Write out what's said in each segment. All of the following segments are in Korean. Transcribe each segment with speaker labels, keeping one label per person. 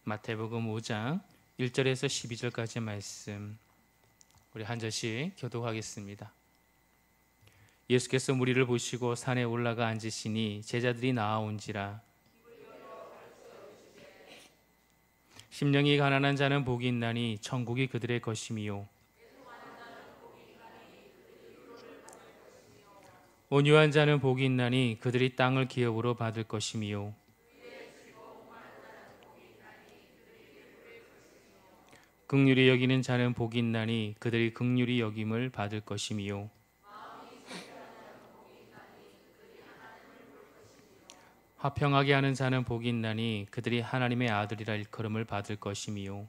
Speaker 1: 마태복음 5장 1절에서 12절까지 말씀 우리 한 절씩 교독하겠습니다. 예수께서 무리를 보시고 산에 올라가 앉으시니 제자들이 나아온지라. 심령이 가난한 자는 복이 있나니 천국이 그들의 것임이요 온유한 자는 복이 있나니 그들이 땅을 기업으로 받을 것임이요 긍휼히 여기는 자는 복이 있나니 그들이 긍휼히 여김을 받을 것임이요 화평하게 하는 자는 복이 있나니 그들이 하나님의 아들이라 일컬음을 받을 것임이요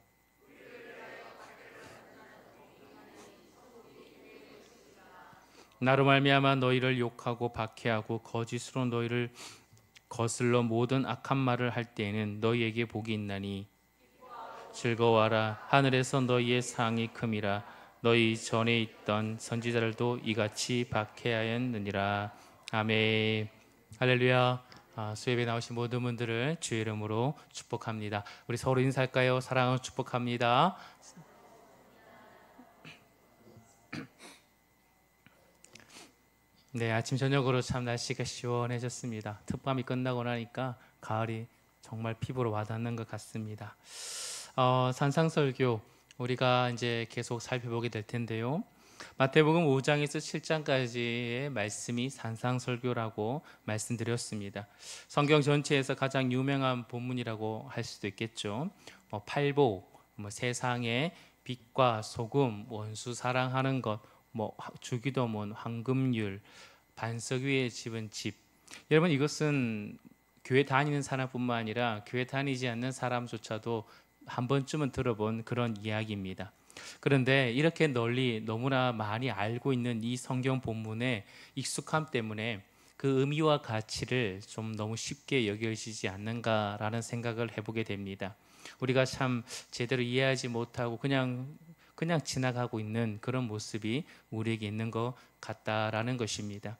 Speaker 1: 나로 말미암아 너희를 욕하고 박해하고 거짓으로 너희를 거슬러 모든 악한 말을 할 때에는 너희에게 복이 있나니 즐거워하라. 하늘에서 너희의 상이 큼이라. 너희 전에 있던 선지자들도 이같이 박해하였느니라. 아멘. 할렐루야. 수협에 나오신 모든 분들을 주의 이름으로 축복합니다. 우리 서로 인사할까요? 사랑하고 축복합니다. 네, 아침 저녁으로 참 날씨가 시원해졌습니다. 특밤이 끝나고 나니까 가을이 정말 피부로 와닿는 것 같습니다. 산상설교 우리가 이제 계속 살펴보게 될 텐데요. 마태복음 5장에서 7장까지의 말씀이 산상설교라고 말씀드렸습니다. 성경 전체에서 가장 유명한 본문이라고 할 수도 있겠죠. 팔복, 세상의 빛과 소금, 원수 사랑하는 것, 주기도문, 황금률, 반석 위에 집은 집. 여러분, 이것은 교회 다니는 사람뿐만 아니라 교회 다니지 않는 사람조차도 한 번쯤은 들어본 그런 이야기입니다. 그런데 이렇게 널리 너무나 많이 알고 있는 이 성경 본문의 익숙함 때문에 그 의미와 가치를 좀 너무 쉽게 여겨지지 않는가라는 생각을 해보게 됩니다. 우리가 참 제대로 이해하지 못하고 그냥 지나가고 있는 그런 모습이 우리에게 있는 것 같다라는 것입니다.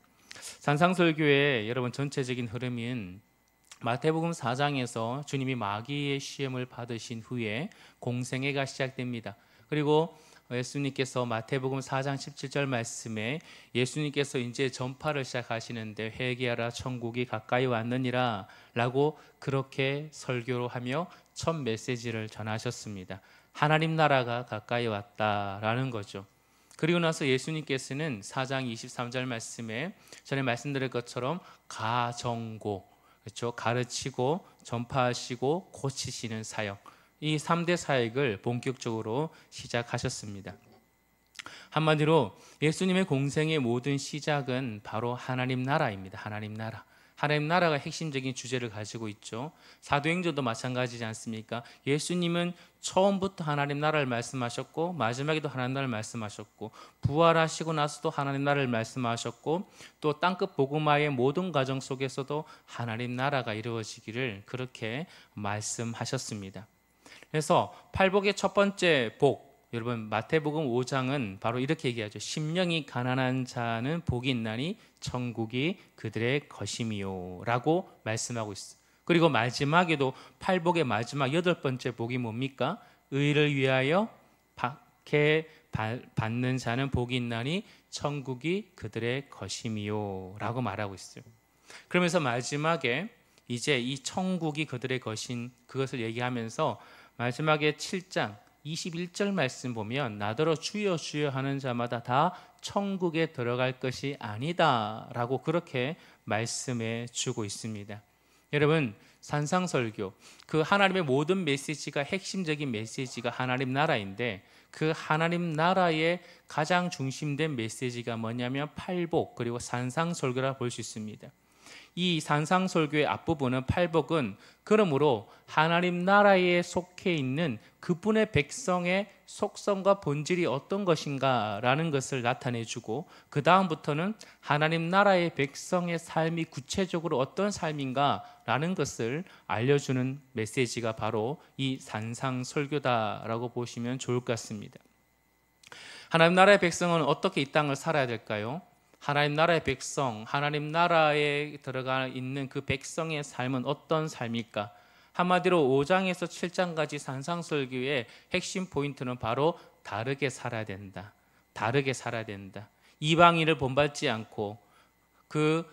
Speaker 1: 산상설교의 여러분 전체적인 흐름은 마태복음 4장에서 주님이 마귀의 시험을 받으신 후에 공생애가 시작됩니다. 그리고 예수님께서 마태복음 4장 17절 말씀에 예수님께서 이제 전파를 시작하시는데 회개하라 천국이 가까이 왔느니라 라고 그렇게 설교로 하며 첫 메시지를 전하셨습니다. 하나님 나라가 가까이 왔다라는 거죠. 그리고 나서 예수님께서는 4장 23절 말씀에 전에 말씀드린 것처럼 가정고, 그렇죠? 가르치고 전파하시고 고치시는 사역, 이 3대 사역을 본격적으로 시작하셨습니다. 한마디로 예수님의 공생의 모든 시작은 바로 하나님 나라입니다. 하나님 나라. 하나님 나라가 핵심적인 주제를 가지고 있죠. 사도행전도 마찬가지지 않습니까? 예수님은 처음부터 하나님 나라를 말씀하셨고 마지막에도 하나님 나라를 말씀하셨고 부활하시고 나서도 하나님 나라를 말씀하셨고 또 땅끝 복음화의 모든 과정 속에서도 하나님 나라가 이루어지기를 그렇게 말씀하셨습니다. 그래서 팔복의 첫 번째 복, 여러분 마태복음 5장은 바로 이렇게 얘기하죠. 심령이 가난한 자는 복이 있나니 천국이 그들의 것임이요 라고 말씀하고 있어요. 그리고 마지막에도 팔복의 마지막 여덟 번째 복이 뭡니까? 의를 위하여 박해 받는 자는 복이 있나니 천국이 그들의 것임이요 라고 말하고 있어요. 그러면서 마지막에 이제 이 천국이 그들의 것인 그것을 얘기하면서 마지막에 7장 21절 말씀 보면 나더러 주여 주여 하는 자마다 다 천국에 들어갈 것이 아니다 라고 그렇게 말씀해 주고 있습니다. 여러분 산상설교 그 하나님의 모든 메시지가 핵심적인 메시지가 하나님 나라인데 그 하나님 나라의 가장 중심된 메시지가 뭐냐면 팔복 그리고 산상설교라 볼 수 있습니다. 이 산상설교의 앞부분은 팔복은 그러므로 하나님 나라에 속해 있는 그분의 백성의 속성과 본질이 어떤 것인가 라는 것을 나타내주고 그 다음부터는 하나님 나라의 백성의 삶이 구체적으로 어떤 삶인가 라는 것을 알려주는 메시지가 바로 이 산상설교다라고 보시면 좋을 것 같습니다. 하나님 나라의 백성은 어떻게 이 땅을 살아야 될까요? 하나님 나라의 백성, 하나님 나라에 들어가 있는 그 백성의 삶은 어떤 삶일까? 한마디로 5장에서 7장까지 산상설교의 핵심 포인트는 바로 다르게 살아야 된다. 다르게 살아야 된다. 이방인을 본받지 않고 그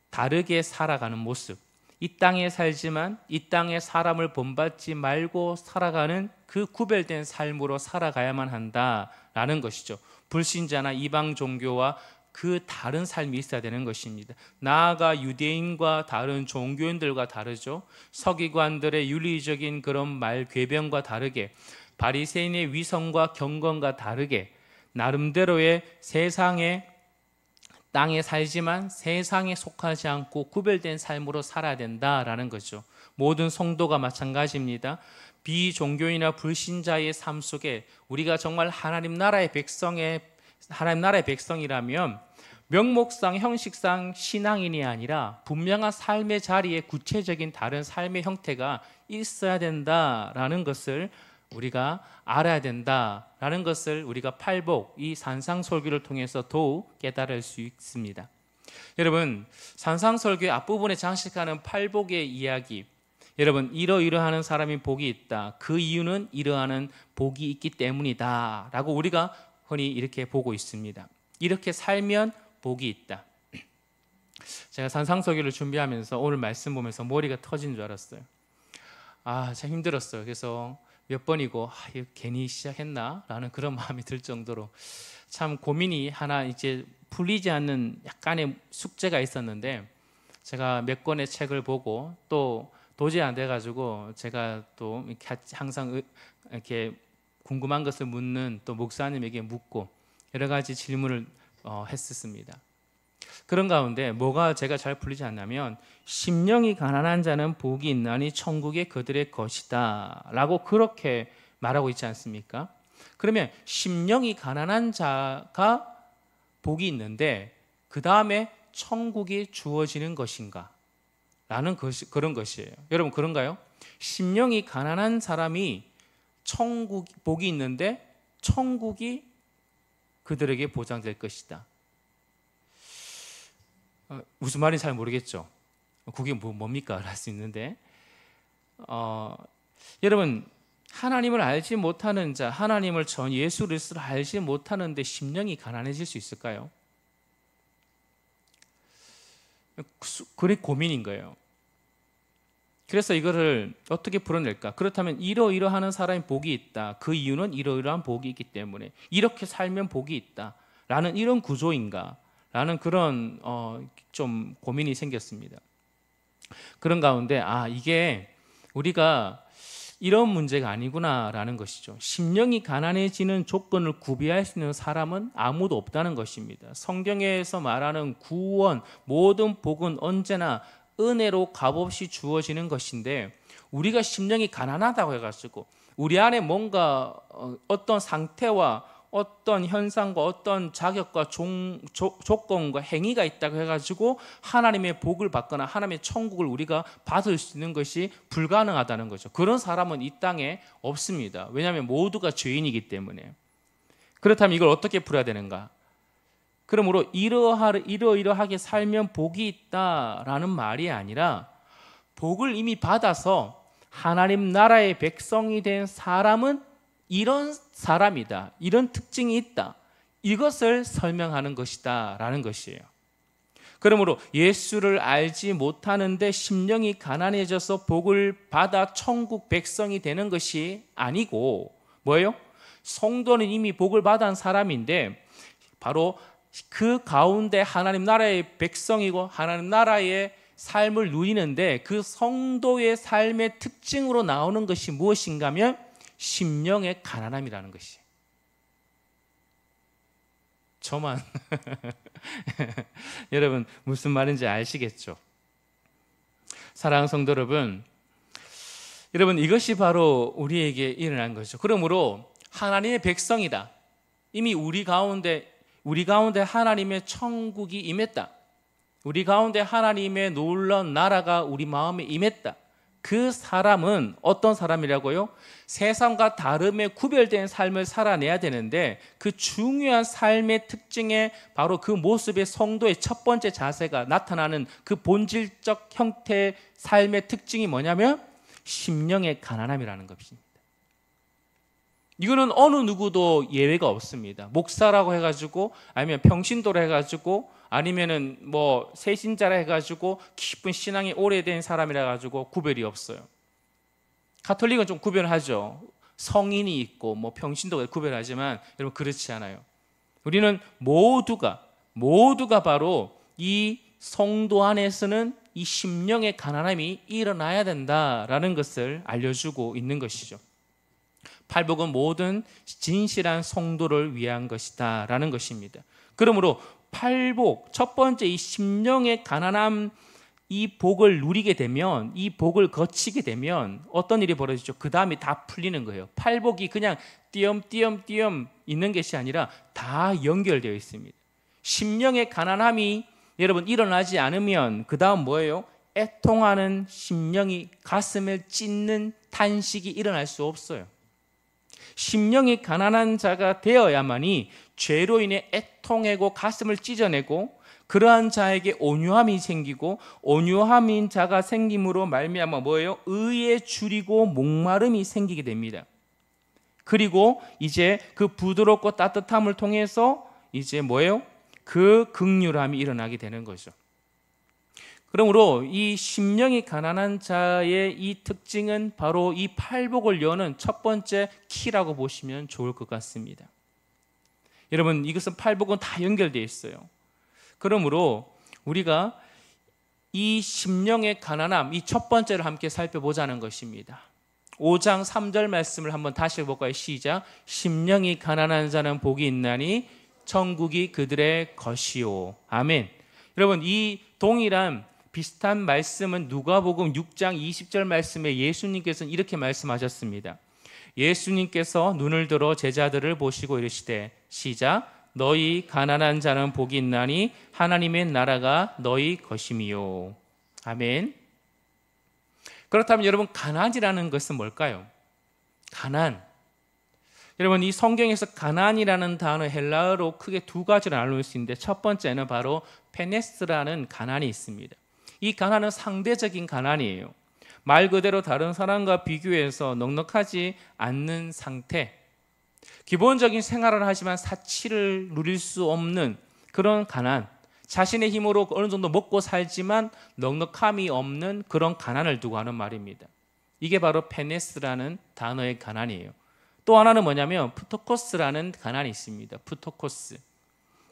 Speaker 1: 다르게 살아가는 모습. 이 땅에 살지만 이 땅의 사람을 본받지 말고 살아가는 그 구별된 삶으로 살아가야만 한다라는 것이죠. 불신자나 이방 종교와 그 다른 삶이 있어야 되는 것입니다. 나아가 유대인과 다른 종교인들과 다르죠. 서기관들의 윤리적인 그런 말 궤변과 다르게, 바리새인의 위선과 경건과 다르게 나름대로의 세상에 땅에 살지만 세상에 속하지 않고 구별된 삶으로 살아야 된다라는 거죠. 모든 성도가 마찬가지입니다. 비종교인이나 불신자의 삶 속에 우리가 정말 하나님 나라의 백성이라면 명목상 형식상 신앙인이 아니라 분명한 삶의 자리에 구체적인 다른 삶의 형태가 있어야 된다라는 것을 우리가 알아야 된다라는 것을 우리가 팔복, 이 산상설교를 통해서 더욱 깨달을 수 있습니다. 여러분, 산상설교의 앞부분에 장식하는 팔복의 이야기, 여러분, 이러이러하는 사람이 복이 있다. 그 이유는 이러하는 복이 있기 때문이다 라고 우리가 흔히 이렇게 보고 있습니다. 이렇게 살면 복이 있다. 제가 산상설교를 준비하면서 오늘 말씀 보면서 머리가 터진 줄 알았어요. 참 힘들었어요. 그래서 몇 번이고 이거 괜히 시작했나? 라는 그런 마음이 들 정도로 참 고민이 하나 이제 풀리지 않는 약간의 숙제가 있었는데, 제가 몇 권의 책을 보고 또 도저히 안 돼가지고 제가 또 항상 이렇게 궁금한 것을 묻는 또 목사님에게 묻고 여러 가지 질문을 했었습니다. 그런 가운데 뭐가 제가 잘 풀리지 않냐면, 심령이 가난한 자는 복이 있나니 천국이 그들의 것이다 라고 그렇게 말하고 있지 않습니까? 그러면 심령이 가난한 자가 복이 있는데 그 다음에 천국이 주어지는 것인가? 라는 그런 것이에요. 여러분, 그런가요? 심령이 가난한 사람이 복이 있는데 천국이 그들에게 보장될 것이다. 무슨 말인지 잘 모르겠죠. 그게 뭡니까? 할 수 있는데, 여러분, 하나님을 알지 못하는 자, 하나님을 전 예수 그리스도를 알지 못하는데 심령이 가난해질 수 있을까요? 그게 고민인 거예요. 그래서 이거를 어떻게 풀어낼까? 그렇다면 이러이러하는 사람이 복이 있다. 그 이유는 이러이러한 복이 있기 때문에 이렇게 살면 복이 있다 라는 이런 구조인가? 라는 그런 좀 고민이 생겼습니다. 그런 가운데 이게 우리가 이런 문제가 아니구나라는 것이죠. 심령이 가난해지는 조건을 구비할 수 있는 사람은 아무도 없다는 것입니다. 성경에서 말하는 구원, 모든 복은 언제나 은혜로 값없이 주어지는 것인데, 우리가 심령이 가난하다고 해가지고 우리 안에 뭔가 어떤 상태와 어떤 현상과 어떤 자격과 조건과 행위가 있다고 해가지고 하나님의 복을 받거나 하나님의 천국을 우리가 받을 수 있는 것이 불가능하다는 거죠. 그런 사람은 이 땅에 없습니다. 왜냐하면 모두가 죄인이기 때문에. 그렇다면 이걸 어떻게 풀어야 되는가? 그러므로 이러이러하게 살면 복이 있다라는 말이 아니라, 복을 이미 받아서 하나님 나라의 백성이 된 사람은 이런 사람이다, 이런 특징이 있다, 이것을 설명하는 것이다 라는 것이에요. 그러므로 예수를 알지 못하는데 심령이 가난해져서 복을 받아 천국 백성이 되는 것이 아니고, 뭐예요? 성도는 이미 복을 받은 사람인데 바로 그 가운데 하나님 나라의 백성이고 하나님 나라의 삶을 누리는데, 그 성도의 삶의 특징으로 나오는 것이 무엇인가 하면 심령의 가난함이라는 것이. 저만 여러분 무슨 말인지 아시겠죠? 사랑하는 성도 여러분, 이것이 바로 우리에게 일어난 것이죠. 그러므로 하나님의 백성이다. 이미 우리 가운데 하나님의 천국이 임했다. 우리 가운데 하나님의 놀라운 나라가 우리 마음에 임했다. 그 사람은 어떤 사람이라고요? 세상과 다름에 구별된 삶을 살아내야 되는데, 그 중요한 삶의 특징에 바로 그 모습의 성도의 첫 번째 자세가 나타나는 그 본질적 형태의 삶의 특징이 뭐냐면, 심령의 가난함이라는 것입니다. 이거는 어느 누구도 예외가 없습니다. 목사라고 해가지고 아니면 평신도로 해가지고 아니면은 뭐 새신자라 해가지고 깊은 신앙이 오래된 사람이라 가지고 구별이 없어요. 가톨릭은 좀 구별하죠. 성인이 있고 뭐 평신도가 구별하지만 여러분 그렇지 않아요. 우리는 모두가 바로 이 성도 안에서는 이 심령의 가난함이 일어나야 된다라는 것을 알려주고 있는 것이죠. 팔복은 모든 진실한 성도를 위한 것이다 라는 것입니다. 그러므로 팔복, 첫 번째 이 심령의 가난함, 이 복을 누리게 되면, 이 복을 거치게 되면 어떤 일이 벌어지죠? 그 다음에 다 풀리는 거예요. 팔복이 그냥 띄엄띄엄 있는 것이 아니라 다 연결되어 있습니다. 심령의 가난함이 여러분 일어나지 않으면 그 다음 뭐예요? 애통하는 심령이 가슴을 찢는 탄식이 일어날 수 없어요. 심령이 가난한 자가 되어야만이 죄로 인해 애통하고 가슴을 찢어내고 그러한 자에게 온유함이 생기고 온유함인 자가 생김으로 말미암아 뭐예요? 의에 줄이고 목마름이 생기게 됩니다. 그리고 이제 그 부드럽고 따뜻함을 통해서 이제 뭐예요? 그 긍휼함이 일어나게 되는 거죠. 그러므로 이 심령이 가난한 자의 이 특징은 바로 이 팔복을 여는 첫 번째 키라고 보시면 좋을 것 같습니다. 여러분 이것은 팔복은 다 연결되어 있어요. 그러므로 우리가 이 심령의 가난함, 이 첫 번째를 함께 살펴보자는 것입니다. 5장 3절 말씀을 한번 다시 볼까요? 시작. 심령이 가난한 자는 복이 있나니 천국이 그들의 것이요. 아멘. 여러분 이 동일한 비슷한 말씀은 누가복음 6장 20절 말씀에 예수님께서는 이렇게 말씀하셨습니다. 예수님께서 눈을 들어 제자들을 보시고 이르시되 시작. 너희 가난한 자는 복이 있나니 하나님의 나라가 너희 것임이요. 아멘. 그렇다면 여러분 가난이라는 것은 뭘까요? 가난. 여러분 이 성경에서 가난이라는 단어 헬라어로 크게 두 가지로 나눌 수 있는데 첫 번째는 바로 페네스라는 가난이 있습니다. 이 가난은 상대적인 가난이에요. 말 그대로 다른 사람과 비교해서 넉넉하지 않는 상태, 기본적인 생활을 하지만 사치를 누릴 수 없는 그런 가난, 자신의 힘으로 어느 정도 먹고 살지만 넉넉함이 없는 그런 가난을 두고 하는 말입니다. 이게 바로 페네스라는 단어의 가난이에요. 또 하나는 뭐냐면 푸토코스라는 가난이 있습니다. 푸토코스.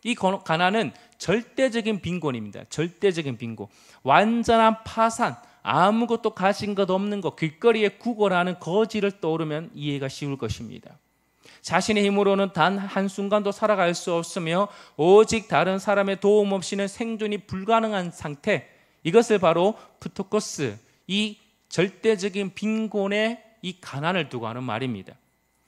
Speaker 1: 이 가난은 절대적인 빈곤입니다. 절대적인 빈곤. 완전한 파산, 아무것도 가진 것 없는 것, 길거리에 구걸하는 거지를 떠오르면 이해가 쉬울 것입니다. 자신의 힘으로는 단 한순간도 살아갈 수 없으며 오직 다른 사람의 도움 없이는 생존이 불가능한 상태, 이것을 바로 푸토코스, 이 절대적인 빈곤의 이 가난을 두고 하는 말입니다.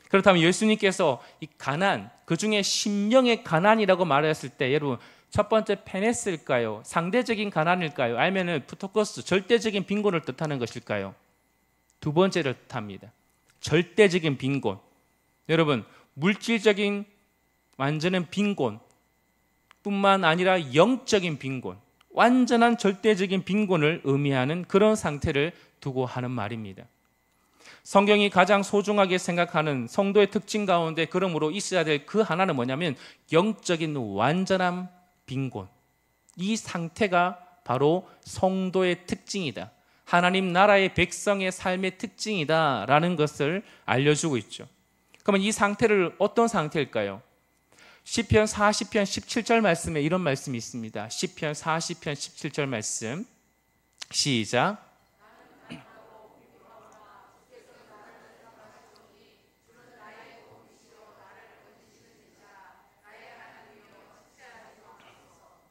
Speaker 1: 그렇다면 예수님께서 이 가난, 그중에 심령의 가난이라고 말했을 때 여러분 첫 번째 페네스일까요? 상대적인 가난일까요? 아니면 푸토코스, 절대적인 빈곤을 뜻하는 것일까요? 두 번째를 뜻합니다. 절대적인 빈곤. 여러분 물질적인 완전한 빈곤 뿐만 아니라 영적인 빈곤, 완전한 절대적인 빈곤을 의미하는 그런 상태를 두고 하는 말입니다. 성경이 가장 소중하게 생각하는 성도의 특징 가운데 그러므로 있어야 될 그 하나는 뭐냐면 영적인 완전한 빈곤. 이 상태가 바로 성도의 특징이다. 하나님 나라의 백성의 삶의 특징이다라는 것을 알려주고 있죠. 그러면 이 상태를 어떤 상태일까요? 시편 40편 17절 말씀에 이런 말씀이 있습니다. 시편 40편 17절 말씀 시작.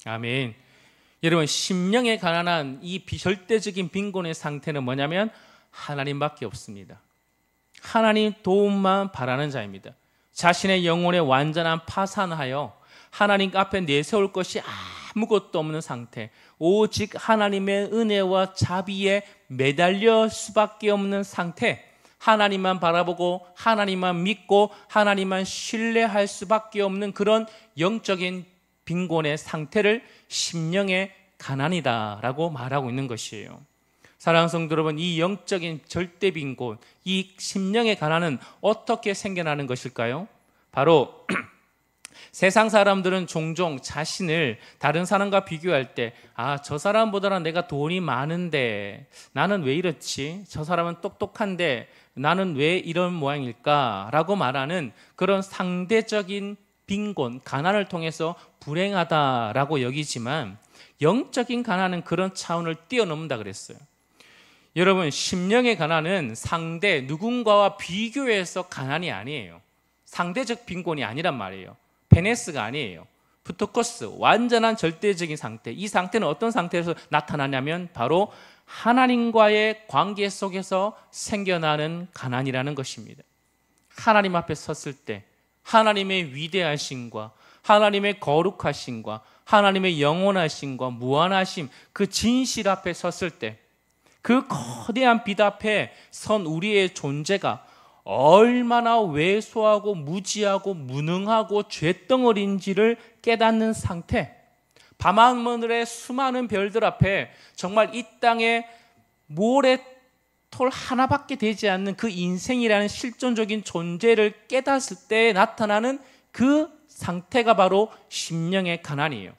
Speaker 1: 아멘. 여러분 심령에 가난한 이 비절대적인 빈곤의 상태는 뭐냐면 하나님밖에 없습니다. 하나님 도움만 바라는 자입니다. 자신의 영혼에 완전한 파산하여 하나님 앞에 내세울 것이 아무것도 없는 상태, 오직 하나님의 은혜와 자비에 매달려 수밖에 없는 상태, 하나님만 바라보고 하나님만 믿고 하나님만 신뢰할 수밖에 없는 그런 영적인 빈곤의 상태를 심령의 가난이다라고 말하고 있는 것이에요. 사랑하는 성도 여러분, 이 영적인 절대 빈곤, 이 심령의 가난은 어떻게 생겨나는 것일까요? 바로 세상 사람들은 종종 자신을 다른 사람과 비교할 때, 저 사람보다는 내가 돈이 많은데 나는 왜 이렇지? 저 사람은 똑똑한데 나는 왜 이런 모양일까? 라고 말하는 그런 상대적인 빈곤, 가난을 통해서 불행하다라고 여기지만, 영적인 가난은 그런 차원을 뛰어넘는다 그랬어요. 여러분, 심령의 가난은 상대, 누군가와 비교해서 가난이 아니에요. 상대적 빈곤이 아니란 말이에요. 페네스가 아니에요. 푸토코스, 완전한 절대적인 상태. 이 상태는 어떤 상태에서 나타나냐면 바로 하나님과의 관계 속에서 생겨나는 가난이라는 것입니다. 하나님 앞에 섰을 때 하나님의 위대하심과 하나님의 거룩하심과 하나님의 영원하심과 무한하심, 그 진실 앞에 섰을 때, 그 거대한 빛 앞에 선 우리의 존재가 얼마나 왜소하고 무지하고 무능하고 죄덩어리인지를 깨닫는 상태, 밤하늘의 수많은 별들 앞에 정말 이 땅에 모래톨 하나밖에 되지 않는 그 인생이라는 실존적인 존재를 깨닫을 때 나타나는 그 상태가 바로 심령의 가난이에요.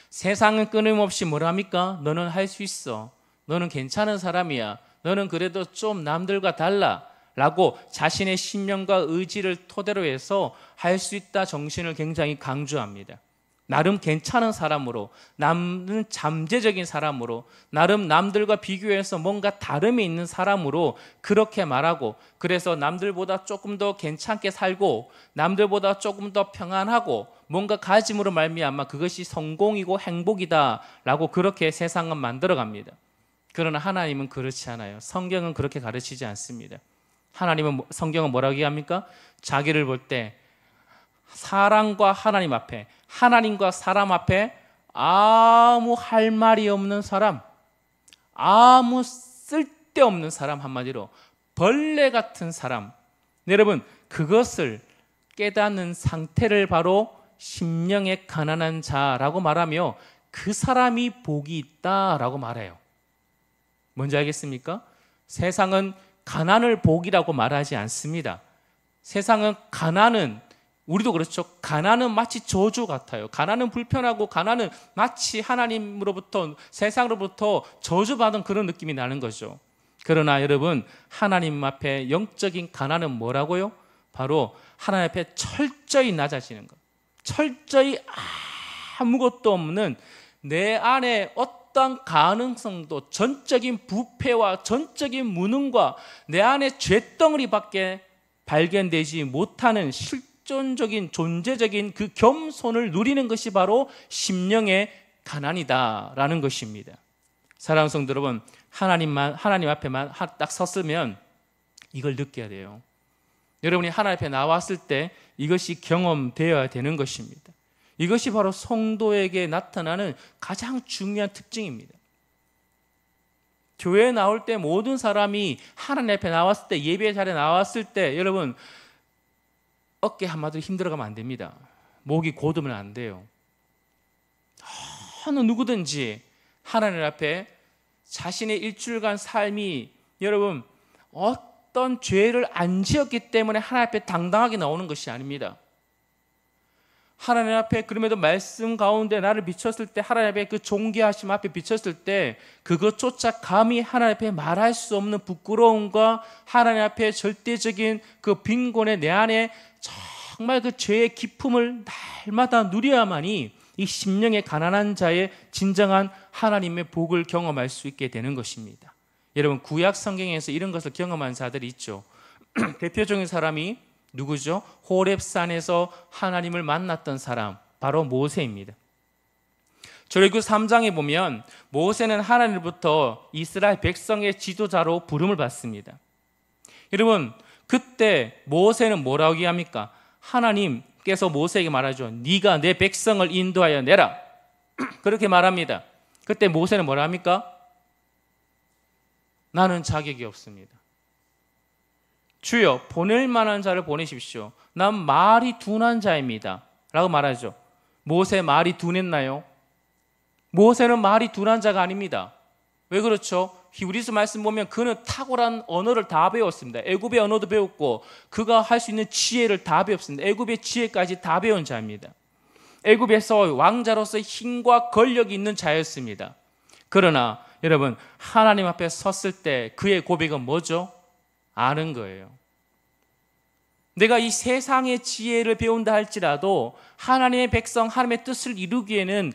Speaker 1: 세상은 끊임없이 뭐라 합니까? 너는 할 수 있어. 너는 괜찮은 사람이야. 너는 그래도 좀 남들과 달라. 라고 자신의 신념과 의지를 토대로 해서 할 수 있다 정신을 굉장히 강조합니다. 나름 괜찮은 사람으로, 나름 잠재적인 사람으로, 나름 남들과 비교해서 뭔가 다름이 있는 사람으로 그렇게 말하고, 그래서 남들보다 조금 더 괜찮게 살고 남들보다 조금 더 평안하고 뭔가 가짐으로 말미암아 그것이 성공이고 행복이다 라고 그렇게 세상은 만들어갑니다. 그러나 하나님은 그렇지 않아요. 성경은 그렇게 가르치지 않습니다. 하나님은, 성경은 뭐라고 얘기합니까? 자기를 볼 때 사람과 하나님 앞에, 하나님과 사람 앞에 아무 할 말이 없는 사람, 아무 쓸데없는 사람, 한마디로 벌레 같은 사람, 여러분, 그것을 깨닫는 상태를 바로 심령의 가난한 자라고 말하며 그 사람이 복이 있다라고 말해요. 뭔지 알겠습니까? 세상은 가난을 복이라고 말하지 않습니다. 세상은 가난은, 우리도 그렇죠. 가난은 마치 저주 같아요. 가난은 불편하고 가난은 마치 하나님으로부터, 세상으로부터 저주받은 그런 느낌이 나는 거죠. 그러나 여러분, 하나님 앞에 영적인 가난은 뭐라고요? 바로 하나님 앞에 철저히 낮아지는 것. 철저히 아무것도 없는 내 안에 어떤 가능성도, 전적인 부패와 전적인 무능과 내 안에 죄덩어리밖에 발견되지 못하는 실존적인 존재적인 그 겸손을 누리는 것이 바로 심령의 가난이다라는 것입니다. 사랑하는 성도 여러분, 하나님 앞에만 딱 섰으면 이걸 느껴야 돼요. 여러분이 하나님 앞에 나왔을 때 이것이 경험되어야 되는 것입니다. 이것이 바로 성도에게 나타나는 가장 중요한 특징입니다. 교회에 나올 때 모든 사람이 하나님 앞에 나왔을 때, 예배 자리에 나왔을 때 여러분 어깨 한마디로 힘들어가면 안 됩니다. 목이 고두면 안 돼요. 어느 누구든지 하나님 앞에 자신의 일주일간 삶이, 여러분, 어떤 죄를 안 지었기 때문에 하나님 앞에 당당하게 나오는 것이 아닙니다. 하나님 앞에 그럼에도 말씀 가운데 나를 비쳤을 때, 하나님 앞에 그 존귀하심 앞에 비쳤을 때 그것조차 감히 하나님 앞에 말할 수 없는 부끄러움과 하나님 앞에 절대적인 그 빈곤의 내 안에 정말 그 죄의 기품을 날마다 누려야만이 이 심령의 가난한 자의 진정한 하나님의 복을 경험할 수 있게 되는 것입니다. 여러분, 구약 성경에서 이런 것을 경험한 자들이 있죠. 대표적인 사람이 누구죠? 호렙산에서 하나님을 만났던 사람, 바로 모세입니다. 출애굽 3장에 보면 모세는 하나님으로부터 이스라엘 백성의 지도자로 부름을 받습니다. 여러분, 그때 모세는 뭐라고 얘기합니까? 하나님께서 모세에게 말하죠. 네가 내 백성을 인도하여 내라. 그렇게 말합니다. 그때 모세는 뭐라 합니까? 나는 자격이 없습니다. 주여, 보낼 만한 자를 보내십시오. 난 말이 둔한 자입니다. 라고 말하죠. 모세 말이 둔했나요? 모세는 말이 둔한 자가 아닙니다. 왜 그렇죠? 히브리서 말씀 보면 그는 탁월한 언어를 다 배웠습니다. 애굽의 언어도 배웠고 그가 할 수 있는 지혜를 다 배웠습니다. 애굽의 지혜까지 다 배운 자입니다. 애굽에서 왕자로서 힘과 권력이 있는 자였습니다. 그러나 여러분, 하나님 앞에 섰을 때 그의 고백은 뭐죠? 아는 거예요. 내가 이 세상의 지혜를 배운다 할지라도 하나님의 백성, 하나님의 뜻을 이루기에는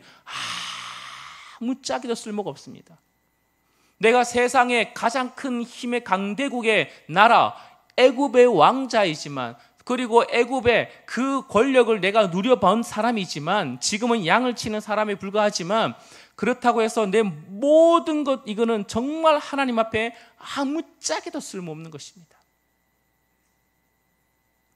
Speaker 1: 아무짝에도 쓸모가 없습니다. 내가 세상의 가장 큰 힘의 강대국의 나라 애굽의 왕자이지만, 그리고 애굽의 그 권력을 내가 누려본 사람이지만, 지금은 양을 치는 사람에 불과하지만, 그렇다고 해서 내 모든 것, 이거는 정말 하나님 앞에 아무짝에도 쓸모없는 것입니다.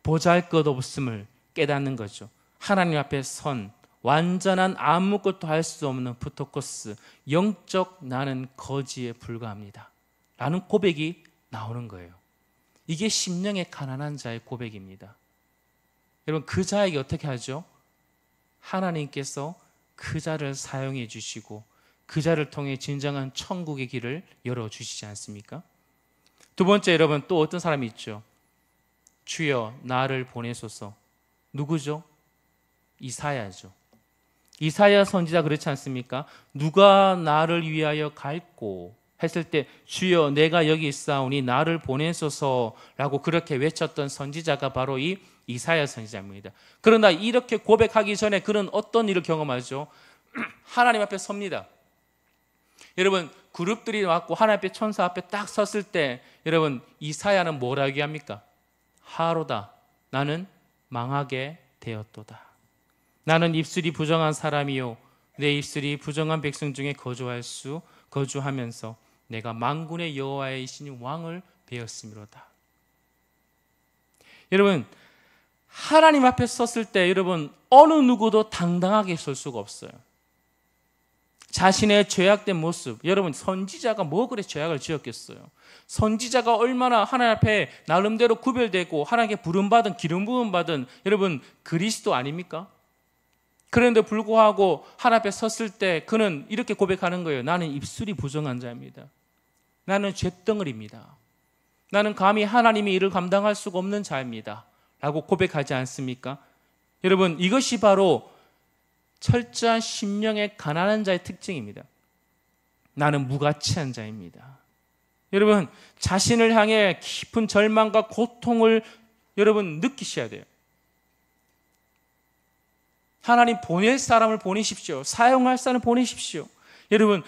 Speaker 1: 보잘것없음을 깨닫는 거죠. 하나님 앞에 선, 완전한 아무것도 할 수 없는 푸토코스, 영적 나는 거지에 불과합니다 라는 고백이 나오는 거예요. 이게 심령의 가난한 자의 고백입니다. 여러분, 그 자에게 어떻게 하죠? 하나님께서 그 자를 사용해 주시고 그 자를 통해 진정한 천국의 길을 열어주시지 않습니까? 두 번째, 여러분, 또 어떤 사람이 있죠? 주여 나를 보내소서. 누구죠? 이사야죠. 이사야 선지자 그렇지 않습니까? 누가 나를 위하여 갈꼬 했을 때 주여 내가 여기 있사오니 나를 보내소서라고 그렇게 외쳤던 선지자가 바로 이 이사야 선지자입니다. 그러나 이렇게 고백하기 전에 그는 어떤 일을 경험하죠? 하나님 앞에 섭니다. 여러분, 그룹들이 왔고 하나님 앞에, 천사 앞에 딱 섰을 때 여러분, 이사야는 뭐라고 얘기합니까? 하로다, 나는 망하게 되었도다. 나는 입술이 부정한 사람이요 내 입술이 부정한 백성 중에 거주하면서 내가 만군의 여호와이신 왕을 배웠음이로다. 여러분, 하나님 앞에 섰을 때 여러분, 어느 누구도 당당하게 설 수가 없어요. 자신의 죄악된 모습, 여러분, 선지자가 뭐 그래 죄악을 지었겠어요? 선지자가 얼마나 하나님 앞에 나름대로 구별되고 하나님께 부름받은, 기름 부음 받은 여러분 그리스도 아닙니까? 그런데 불구하고 하나님 앞에 섰을 때 그는 이렇게 고백하는 거예요. 나는 입술이 부정한 자입니다. 나는 잿덩어리입니다. 나는 감히 하나님의 일을 감당할 수가 없는 자입니다 라고 고백하지 않습니까? 여러분, 이것이 바로 철저한 심령의 가난한 자의 특징입니다. 나는 무가치한 자입니다. 여러분, 자신을 향해 깊은 절망과 고통을 여러분 느끼셔야 돼요. 하나님 보낼 사람을 보내십시오. 사용할 사람을 보내십시오. 여러분,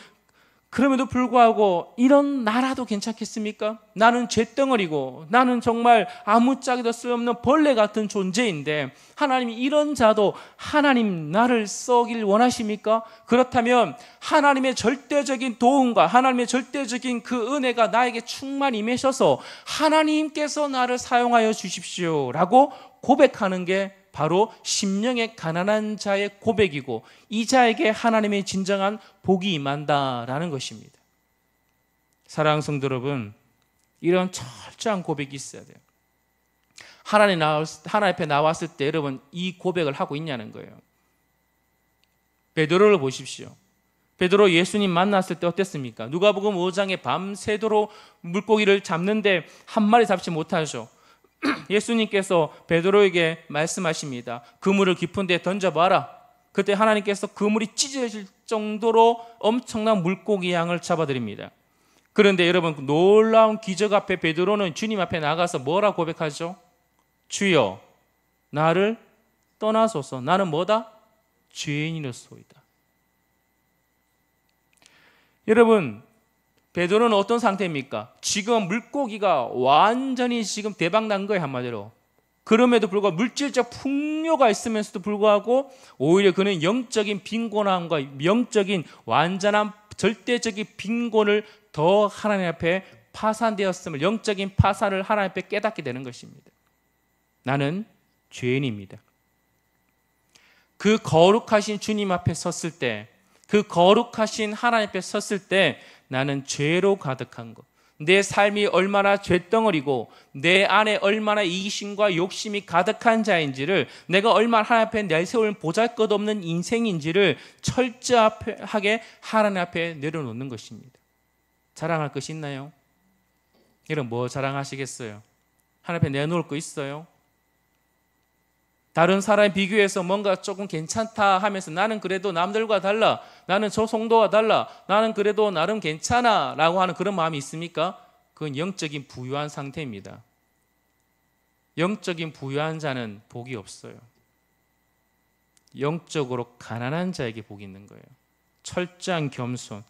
Speaker 1: 그럼에도 불구하고 이런 나라도 괜찮겠습니까? 나는 잿덩어리고 나는 정말 아무짝에도 쓸모없는 벌레 같은 존재인데 하나님이 이런 자도 하나님 나를 써길 원하십니까? 그렇다면 하나님의 절대적인 도움과 하나님의 절대적인 그 은혜가 나에게 충만히 임하셔서 하나님께서 나를 사용하여 주십시오 라고 고백하는 게 바로 심령의 가난한 자의 고백이고 이 자에게 하나님의 진정한 복이 임한다라는 것입니다. 사랑하는 성도 여러분, 이런 철저한 고백이 있어야 돼요. 하나님 앞에 나왔을 때 여러분 이 고백을 하고 있냐는 거예요. 베드로를 보십시오. 베드로 예수님 만났을 때 어땠습니까? 누가복음 5장에 밤새도록 물고기를 잡는데 한 마리 잡지 못하죠. 예수님께서 베드로에게 말씀하십니다. 그물을 깊은 데에 던져봐라. 그때 하나님께서 그물이 찢어질 정도로 엄청난 물고기 양을 잡아드립니다. 그런데 여러분, 놀라운 기적 앞에 베드로는 주님 앞에 나가서 뭐라 고백하죠? 주여 나를 떠나소서. 나는 뭐다? 죄인이로소이다. 여러분, 베드로는 어떤 상태입니까? 지금 물고기가 완전히 지금 대박 난 거예요, 한마디로. 그럼에도 불구하고 물질적 풍요가 있으면서도 불구하고 오히려 그는 영적인 빈곤함과 영적인 완전한 절대적인 빈곤을 더 하나님 앞에 파산되었음을, 영적인 파산을 하나님 앞에 깨닫게 되는 것입니다. 나는 죄인입니다. 그 거룩하신 주님 앞에 섰을 때, 그 거룩하신 하나님 앞에 섰을 때 나는 죄로 가득한 것, 내 삶이 얼마나 죄덩어리고 내 안에 얼마나 이기심과 욕심이 가득한 자인지를, 내가 얼마나 하나님 앞에 내세울 보잘것없는 인생인지를 철저하게 하나님 앞에 내려놓는 것입니다. 자랑할 것이 있나요? 여러분 뭐 자랑하시겠어요? 하나님 앞에 내놓을 거 있어요? 다른 사람에 비교해서 뭔가 조금 괜찮다 하면서 나는 그래도 남들과 달라, 나는 저 성도와 달라, 나는 그래도 나름 괜찮아 라고 하는 그런 마음이 있습니까? 그건 영적인 부유한 상태입니다. 영적인 부유한 자는 복이 없어요. 영적으로 가난한 자에게 복이 있는 거예요. 철저한 겸손,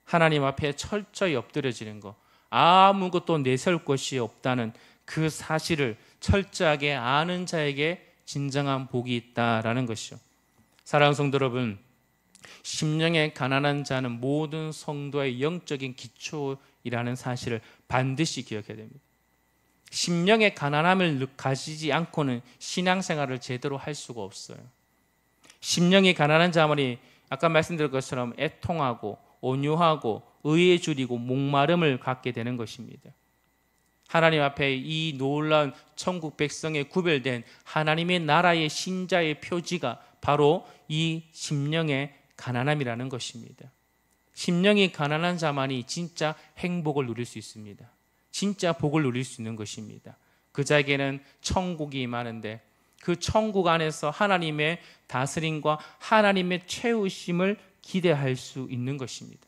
Speaker 1: 하나님 앞에 철저히 엎드려지는 것, 아무것도 내세울 것이 없다는 그 사실을 철저하게 아는 자에게 진정한 복이 있다라는 것이죠. 사랑하는 성도 여러분, 심령에 가난한 자는 모든 성도의 영적인 기초이라는 사실을 반드시 기억해야 됩니다. 심령의 가난함을 가지지 않고는 신앙생활을 제대로 할 수가 없어요. 심령이 가난한 자만이 아까 말씀드린 것처럼 애통하고 온유하고 의에 줄이고 목마름을 갖게 되는 것입니다. 하나님 앞에 이 놀라운 천국 백성에 구별된 하나님의 나라의 신자의 표지가 바로 이 심령의 가난함이라는 것입니다. 심령이 가난한 자만이 진짜 행복을 누릴 수 있습니다. 진짜 복을 누릴 수 있는 것입니다. 그 자에게는 천국이 임하는데 그 천국 안에서 하나님의 다스림과 하나님의 채우심을 기대할 수 있는 것입니다.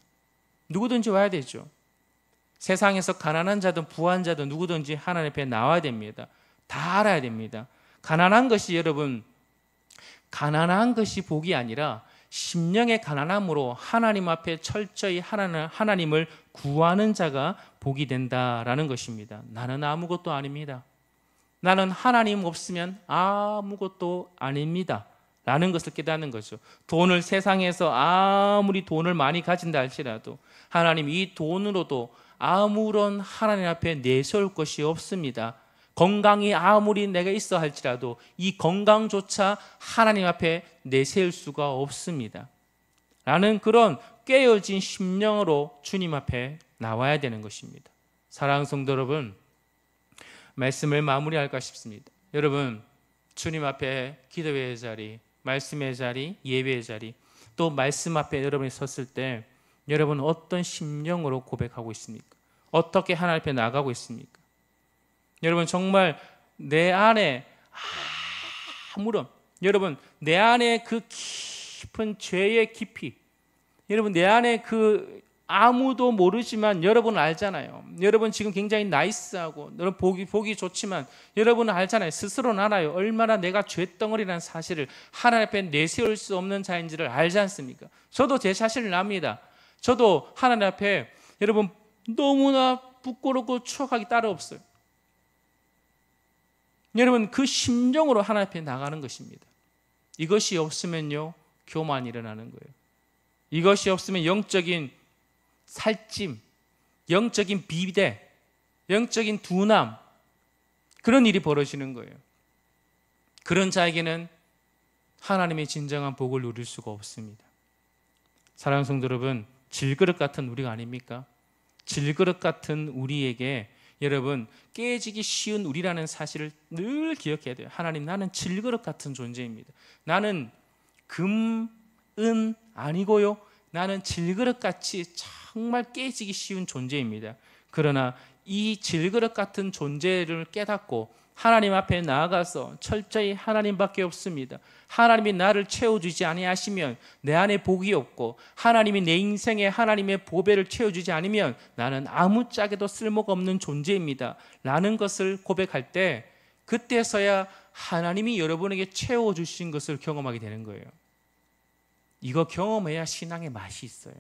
Speaker 1: 누구든지 와야 되죠. 세상에서 가난한 자든 부한 자든 누구든지 하나님 앞에 나와야 됩니다. 다 알아야 됩니다. 가난한 것이 여러분, 가난한 것이 복이 아니라 심령의 가난함으로 하나님 앞에 철저히 하나님을 구하는 자가 복이 된다라는 것입니다. 나는 아무것도 아닙니다. 나는 하나님 없으면 아무것도 아닙니다. 라는 것을 깨닫는 거죠. 돈을 세상에서 아무리 돈을 많이 가진다 할지라도 하나님 이 돈으로도 아무런 하나님 앞에 내세울 것이 없습니다. 건강이 아무리 내가 있어 할지라도 이 건강조차 하나님 앞에 내세울 수가 없습니다. 라는 그런 깨어진 심령으로 주님 앞에 나와야 되는 것입니다. 사랑하는 성도 여러분, 말씀을 마무리할까 싶습니다. 여러분, 주님 앞에 기도의 자리, 말씀의 자리, 예배의 자리, 또 말씀 앞에 여러분이 섰을 때 여러분 어떤 심령으로 고백하고 있습니까? 어떻게 하나님 앞에 나가고 있습니까? 여러분 정말 내 안에 아무런, 여러분 내 안에 그 깊은 죄의 깊이, 여러분 내 안에 그 아무도 모르지만 여러분은 알잖아요. 여러분 지금 굉장히 나이스하고 여러분 보기 좋지만 여러분은 알잖아요. 스스로는 알아요. 얼마나 내가 죄덩어리라는 사실을 하나님 앞에 내세울 수 없는 자인지를 알지 않습니까? 저도 제 자신을 압니다. 저도 하나님 앞에 여러분 너무나 부끄럽고 추억하기 따로 없어요. 여러분 그 심정으로 하나님 앞에 나가는 것입니다. 이것이 없으면요 교만이 일어나는 거예요. 이것이 없으면 영적인 살찜, 영적인 비대, 영적인 둔함, 그런 일이 벌어지는 거예요. 그런 자에게는 하나님의 진정한 복을 누릴 수가 없습니다. 사랑하는 성도 여러분, 질그릇 같은 우리가 아닙니까? 질그릇 같은 우리에게 여러분 깨지기 쉬운 우리라는 사실을 늘 기억해야 돼요. 하나님, 나는 질그릇 같은 존재입니다. 나는 금, 은 아니고요, 나는 질그릇같이 정말 깨지기 쉬운 존재입니다. 그러나 이 질그릇 같은 존재를 깨닫고 하나님 앞에 나아가서 철저히 하나님밖에 없습니다. 하나님이 나를 채워주지 아니하시면 내 안에 복이 없고, 하나님이 내 인생에 하나님의 보배를 채워주지 않으면 나는 아무짝에도 쓸모가 없는 존재입니다 라는 것을 고백할 때, 그때서야 하나님이 여러분에게 채워주신 것을 경험하게 되는 거예요. 이거 경험해야 신앙의 맛이 있어요.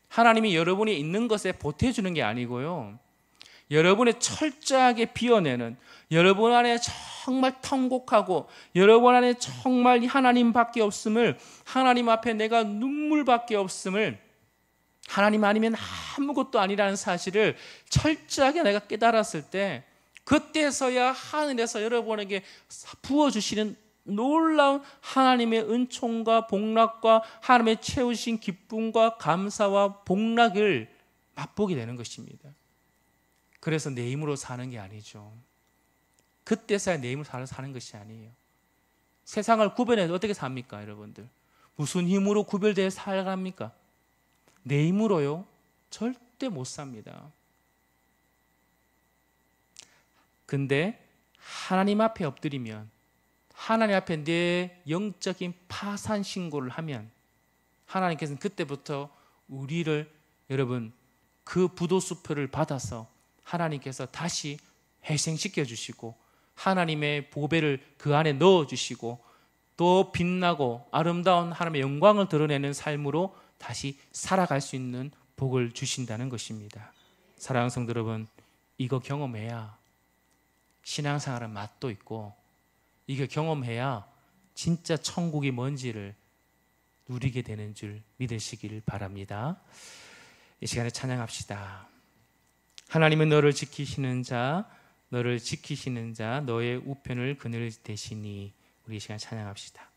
Speaker 1: 하나님이 여러분이 있는 것에 보태주는 게 아니고요, 여러분의 철저하게 비워내는, 여러분 안에 정말 통곡하고 여러분 안에 정말 하나님밖에 없음을, 하나님 앞에 내가 눈물밖에 없음을, 하나님 아니면 아무것도 아니라는 사실을 철저하게 내가 깨달았을 때, 그때서야 하늘에서 여러분에게 부어주시는 놀라운 하나님의 은총과 복락과 하나님의 채우신 기쁨과 감사와 복락을 맛보게 되는 것입니다. 그래서 내 힘으로 사는 게 아니죠. 그때서야 내 힘으로 사는 것이 아니에요. 세상을 구별해서 어떻게 삽니까, 여러분들? 무슨 힘으로 구별되어 살아갑니까? 내 힘으로요 절대 못 삽니다. 근데 하나님 앞에 엎드리면, 하나님 앞에 내 영적인 파산 신고를 하면 하나님께서는 그때부터 우리를, 여러분, 그 부도수표를 받아서 하나님께서 다시 회생시켜 주시고 하나님의 보배를 그 안에 넣어 주시고 또 빛나고 아름다운 하나님의 영광을 드러내는 삶으로 다시 살아갈 수 있는 복을 주신다는 것입니다. 사랑하는 성도 여러분, 이거 경험해야 신앙생활의 맛도 있고, 이거 경험해야 진짜 천국이 뭔지를 누리게 되는 줄 믿으시길 바랍니다. 이 시간에 찬양합시다. 하나님은 너를 지키시는 자, 너를 지키시는 자, 너의 우편을 그늘 대시니. 우리 이 시간 찬양합시다.